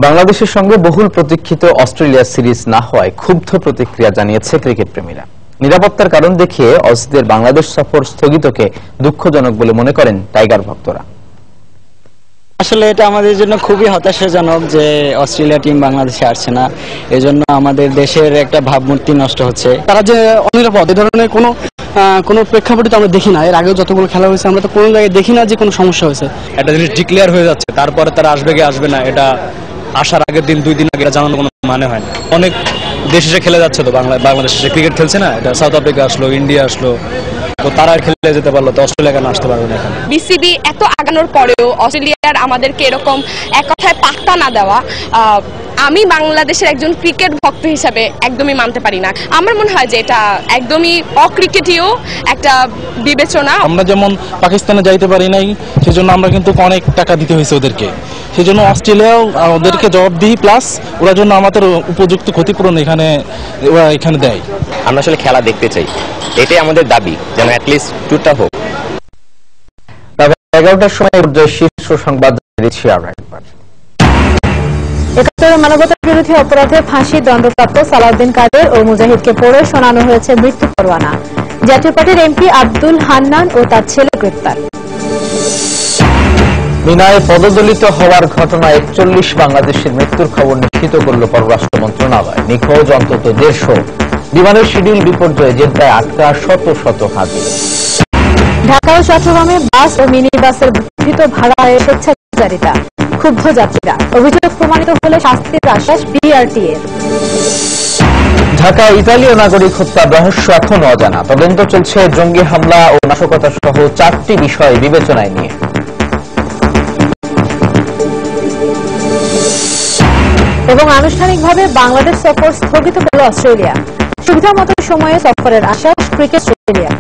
বাংলাদেশের সঙ্গে বহুল প্রতীক্ষিত অস্ট্রেলিয়া সিরিজ না হওয়ায় ক্ষুব্ধ প্রতিক্রিয়া জানিয়েছে ক্রিকেট প্রেমীরা। নিরাপত্তার কারণ দেখিয়ে অসিদের বাংলাদেশ সফর স্থগিতকে দুঃখজনক বলে মনে করেন টাইগার ভক্তরা। আসলে এটা আমাদের জন্য খুবই হতাশাজনক যে অস্ট্রেলিয়া টিম বাংলাদেশে আসছে না, এজন্য আমাদের দেশের একটা ভাবমূর্তি নষ্ট হচ্ছে। তারা যে অনিরাপদ এই ধরনের কোনো প্রেক্ষাপটে আমরা দেখি না। এর আগেও যতগুলো খেলা হয়েছে আমরা তো কোনো জায়গায় দেখি না যে কোনো সমস্যা হয়েছে। একটা জিনিস ডিক্লেয়ার হয়ে যাচ্ছে, তারপরে তারা আসবে কি আসবে না, এটা আসার আগের দিন 2 দিন আগে জানানোর কোনো মানে হয় না। অনেক দেশ এসে খেলে যাচ্ছে তো, বাংলাদেশ এসে ক্রিকেট খেলছে না, এটা সাউথ আফ্রিকা আসলো, ইন্ডিয়া আসলো, তো তারা খেলে যেতে পারলো, তো অস্ট্রেলিয়া কেন আসতে পারবে না এখানে? বিসিবি এত আগানোর পরেও অস্ট্রেলিয়ার আমাদেরকে এরকম এক কথায় পাত্তা না দেওয়া, আমি বাংলাদেশের একজন ক্রিকেট ভক্ত হিসাবে একদমই মানতে পারি না। আমার মনে হয় যে এটা একদমই অক্রিকেটীয় একটা বিবেচনা। আমরা যেমন পাকিস্তানে যাইতে পারি নাই, সেজন্য আমরা কিন্তু অনেক টাকা দিতে হয়েছে ওদেরকে, সেজন্য অস্ট্রেলিয়াও ওদেরকে জবাব দিই, প্লাস ওরা জন্য আমাদের উপযুক্ত ক্ষতিপূরণ এখানে দেয়। আমরা আসলে খেলা দেখতে চাই, এটাই আমাদের দাবি, যেন অ্যাটলিস্ট টুরটা হোক। 11টার সময় শীর্ষ সংবাদ দিচ্ছি আমরা একবার। ৭১ মানবতার বিরোধী অপরাধে ফাঁসি দণ্ডপ্রাপ্ত সালাউদ্দিন কাদের ও মুজাহিদকে পড়ে শোনানো হয়েছে মৃত্যু পরোয়ানা। জাতীয় পার্টির এমপি আব্দুল হান্নান ও তার ছেলে গ্রেপ্তার। মিনায় পদদলিত হওয়ার ঘটনায় 41 বাংলাদেশের মৃত্যুর খবর নিশ্চিত করল পররাষ্ট্র মন্ত্রণালয়। নিখোঁজ অন্তত 150। বিমানের শিডিউল বিপর্যয়ে জেদ্দায় আটকা শত শত হাজির। ঢাকা ও চট্টগ্রামে বাস ও মিনি বাসের বর্ধিত ভাড়ায় স্বেচ্ছাচারিতা, ক্ষুব্ধ যাত্রীরা। অভিযোগ প্রমাণিত হলে শাস্তির আশ্বাস বিআরটিএর। ঢাকায় ইতালীয় নাগরিক হত্যার রহস্য এখনো অজানা। তদন্ত চলছে জঙ্গি হামলা ও নাশকতা সহ 4টি বিষয় বিবেচনায় নিয়ে। এবং আনুষ্ঠানিকভাবে বাংলাদেশ সফর স্থগিত করল অস্ট্রেলিয়া। সুবিধামতো সময়ে সফরের আশ্বাস ক্রিকেট অস্ট্রেলিয়া।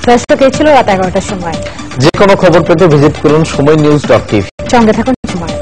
দর্শক, এই ছিল রাত 11টার সময়। যে কোনো খবর পেতে ভিজিট করুন সময়নিউজ.tv। সঙ্গে থাকুন সময়।